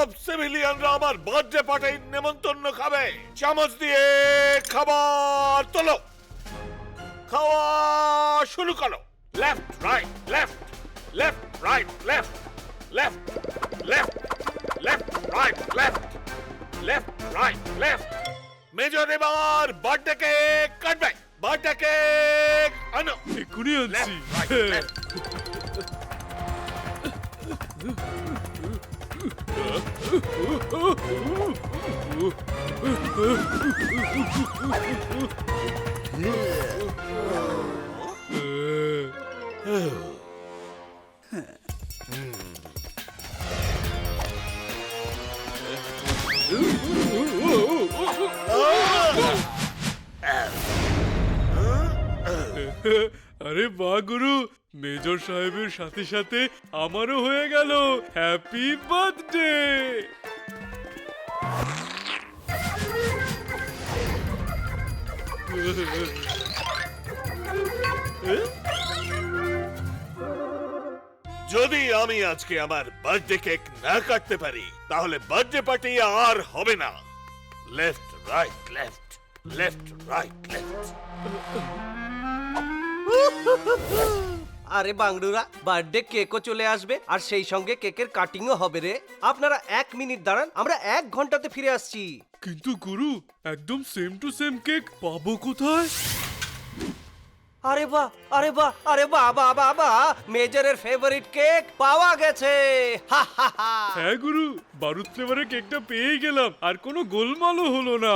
সব সিভিলিয়ানরা আমার বার্থডে পার্টির নেমন্তন্ন খাবে। চামচ দিয়ে খাবার তোলো, খাওয়া শুরু করো। Left right left, left right left, left left, left right left, left right left. Major এবার বার্থডে কেক কাটবে। বার্থডে কেক আনো। এক্ষুনি আনছি। আরে বাহ গুরু, মেজর সাহেবের সাথে সাথে আমারও হয়ে গেল হ্যাপি বার্থডে। যদি আমি আজকে আমার বার্থডে কেক না কাটতে পারি তাহলে বার্থডে পার্টি আর হবে না। Left right left, left right left. আরে বাংডুরা, বার্থডে কেকও চলে আসবে আর সেই সঙ্গে কেকের কাটিংও হবে রে। আপনারা 1 মিনিট দাঁড়ান, আমরা 1 ঘন্টাতে ফিরে আসছি। কিন্তু গুরু, একদম সেম টু সেম কেক পাবো কোথায়? আরে বাহ, আরে বাহ, আরে বাহ বাহ বাহ বাহ, মেজরের ফেভারিট কেক পাওয়া গেছে। হা হা হা। হ্যাঁ গুরু, বারুদ ফ্লেভারের কেকটা পেয়ে গেলাম, আর কোনো গোলমালও হলো না।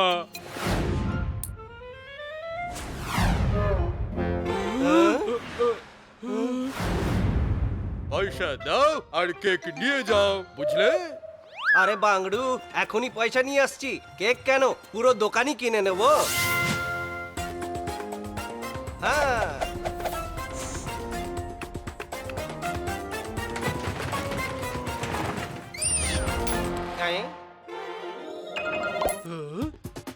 পয়সা দাও আর কেক নিয়ে যাও, বুঝলে? আরে বাংডু, এখনই পয়সা নিয়ে আসছি। কেক কেন, পুরো দোকানই কিনে নেব। হ্যাঁ,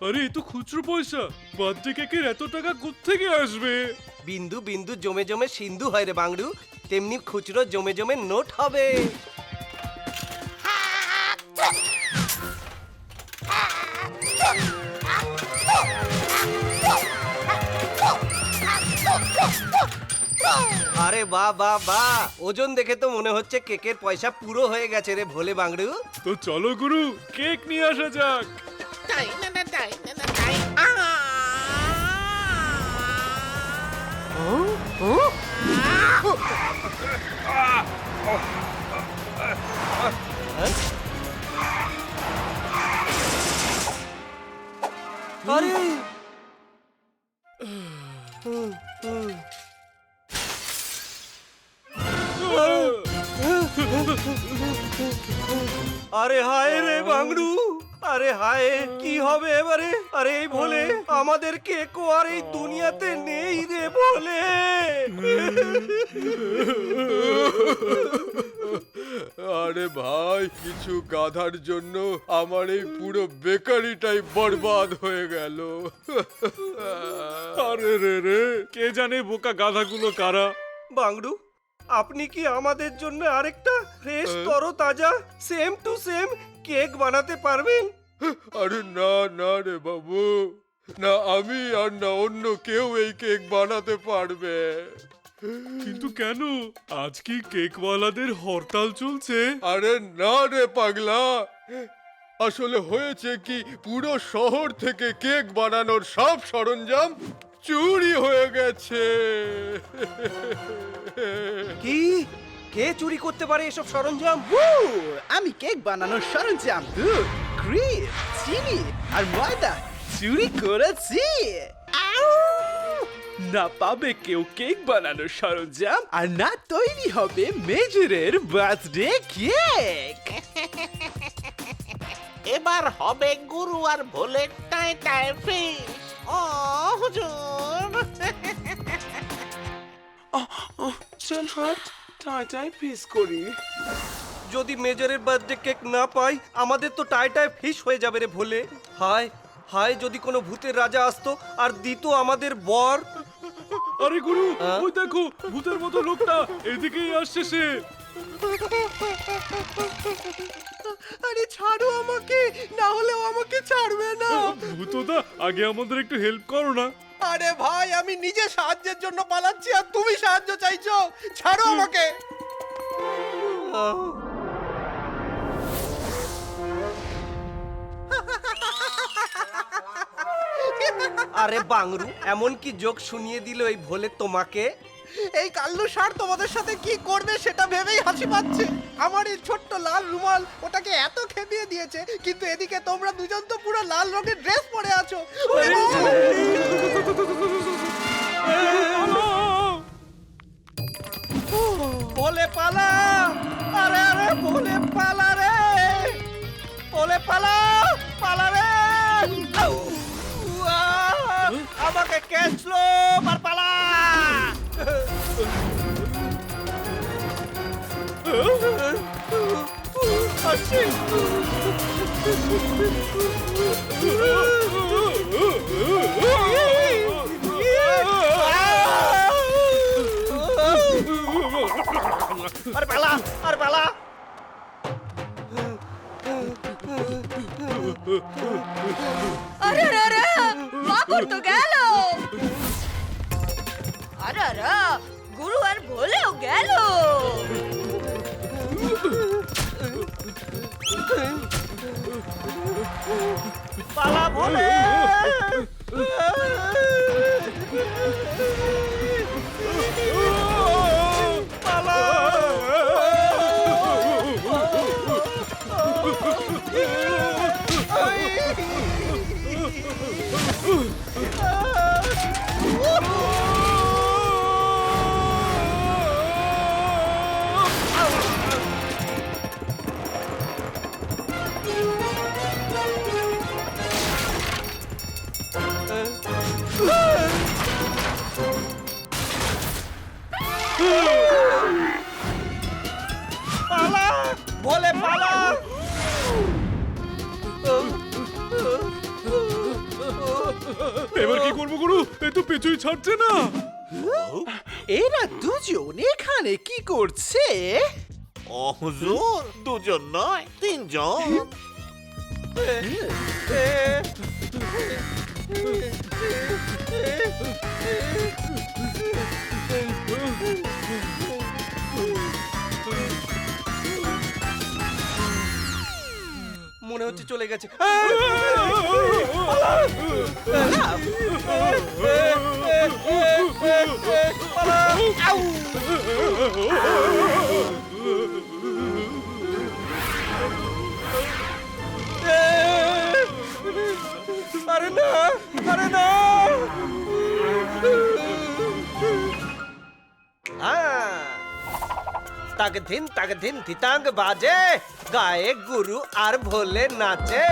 আরে এ তো খুচরো পয়সা, বার্থডে কেকের এত টাকা কোত্থেকে আসবে? বিন্দু বিন্দু জমে জমে সিন্ধু হয় রে বাংডু, তেমনি খুচরো জমে জমে নোট হবে। আরে বাহ বাহ বাহ, ওজন দেখে তো মনে হচ্ছে কেকের পয়সা পুরো হয়ে গেছে রে ভোলে বাংডু। তো চলো গুরু, কেক নিয়ে আসা যাক। আরে আরে হায় রে বাংডু, আরে হায়, কি হবে এবারে? আরে এই ভোলে, আমাদের কেকও আর এই দুনিয়াতে নেই রে ভোলে। আরে ভাই, কিছু গাধার জন্য আমার এই পুরো বেকারিটাই বরবাদ হয়ে গেল। আরে রে রে, কে জানে বোকা গাধাগুলো কারা। বাংডু, আপনি কি আমাদের জন্য আরেকটা ফ্রেশ তরতাজা সেম টু সেম কেক বানাতে পারবেন? আরে না না রে বাবু, না আমি আর না অন্য কেউ এই কেক বানাতে পারবে। কিন্তু কেন, আজ কি কেকওয়ালাদের হরতাল চলছে? আরে না রে পাগলা, আসলে হয়েছে কি, পুরো শহর থেকে কেক বানানোর সব সরঞ্জাম চুরি হয়ে গেছে। কি, কে চুরি করতে পারে এসব সরঞ্জাম? আমি কেক বানানোর সরঞ্জাম, দুধ, ক্রিম, চিনি আর ময়দা চুরি করেছি। আউ! না পাবে কেউ কেক বানানোর সরঞ্জাম, আর না তৈরি হবে মেজরের বার্থডে কেক। এবার হবে গুরু আর ভোলের টাই টাই ফিশ। ও হুজুর, চল হাট, টাই টাই ফিস করি। যদি মেজরের বার্থডে কেক না পাই, আমাদের তো টায় ফিশ হয়ে যাবে রে ভোলে। হায় হায়, যদি কোনো ভূতের রাজা আসতো আর দিত আমাদের বর। আরে গুরু, হ্যাঁ? ওই দেখো ভূতের মতো লোকটা এদিকেই আসছে সে। আরে ছাড়ো আমাকে, না হলে ও আমাকে ছাড়বে না। ভূতদা আগে আমাদের একটু হেল্প করো না। আরে ভাই, আমি নিজে সাহায্যের জন্য পালাচ্ছি আর তুমি সাহায্য চাইছো, ছাড়ো আমাকে। আরে বাংরু, এমন কি জোক শুনিয়ে দিল এই ভোলে তোমাকে? এই কাল্লু ষাঁড় তোমাদের সাথে কি করবে সেটা ভেবেই হাসি পাচ্ছে। আমার এই ছোট্ট লাল রুমাল ওটাকে এত খেপিয়ে দিয়েছে, কিন্তু এদিকে তোমরা দুজন তো পুরো লাল রঙের ড্রেস পরে আছো। ভোলে পালা, আরে আরে ভোলে পালা রে, ভোলে পালা, পালা রে। আউ! আহ! আমাকে ক্যাচলো, আর পালা। আসছি। আরে পালা, আরে পালা। আরে আরে আরে মাকড় তো গেল। আরে আরে গুরু আর ভোলেও গেল। পালা ভোলে। পালা। পালা ভোলে পালা। এবার কি করবো গুরু? এই তো পেছুই ছাড়ছে না। এরা দুজন এখানে কি করছে? ও হুজুর, দুজন নয়, তিনজন। মনে হচ্ছে চলে গেছে। আরে না, আরে না। তাক ধিন তিতাঙ্গ বাজে, গায়ে গুরু আর ভোলে নাচে।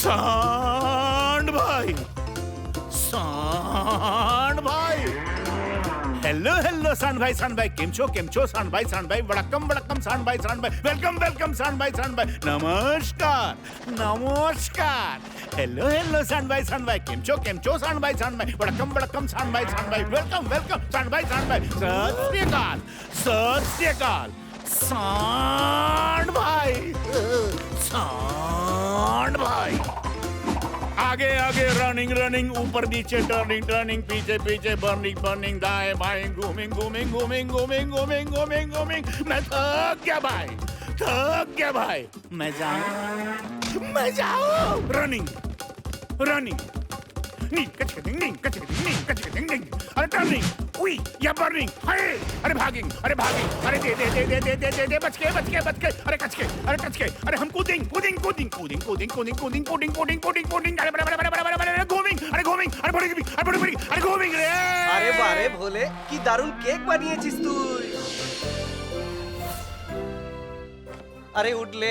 सांड भाई, सांड भाई। हेलो हेलो सांड भाई केम छो सांड भाई वड़कम वड़कम सांड भाई वेलकम वेलकम सांड भाई नमस्कार नमस्कार। हेलो हेलो सांड भाई केम छो सांड भाई वड़कम वड़कम सांड भाई वेलकम वेलकम सांड भाई सत श्री अकाल सांड भाई, सांड भाई। आगे आगे रनिंग रनिंग, ऊपर नीचे टर्निंग टर्निंग, पीछे पीछे बर्निंग बर्निंग, दाएं बाएं घूमिंग घूमिंग घूमिंग घूमिंग घूमिंग घूमिंग घूमिंग। मैं थक गया भाई, मैं जाऊं। रनिंग रनिंग, नी कचकटिंग नी कचकटिंग नी कचकटिंग नी। अरे टर्निंग, उई या बर्निंग, हाय। अरे भागिंग, अरे दे दे दे दे दे दे दे दे, बच के अरे कच के, अरे हम कूदिंग कूदिंग कूदिंग कूदिंग कूदिंग कूदिंग कूदिंग कूदिंग कूदिंग कूदिंग कूदिंग, अरे बड़े बड़े बड़े बड़े बड़े घूमिंग, अरे बड़ी अरे घूमिंग रे। আরে বারে ভোলে, কি দারুণ কেক বানিয়েছিস তুই। আরে উঠলে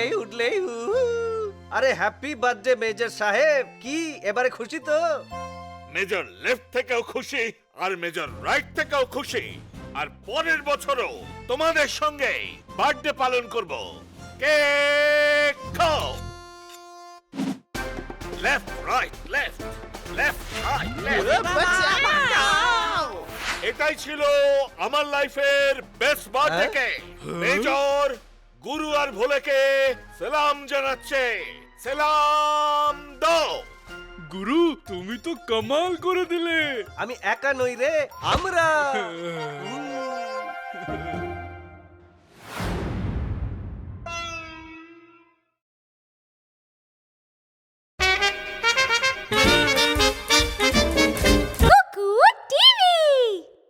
আরে হ্যাপি বার্থডে মেজর সাহেব। কি এবারে খুশি তো? মেজর লেফট থেকেও খুশি আর মেজর রাইট থেকেও খুশি। আর পরের বছরও তোমাদের সঙ্গে বার্থডে পালন করব। কেক খাও। Left right left left right left. এটাই ছিল আমার লাইফের বেস্ট বার্থডে কেক। মেজর গুরু আর ভোলেকে সালাম জানাচ্ছে। সালাম দাও। গুরু তুমি তো কামাল করে দিলে। আমি একা নই রে, আমরা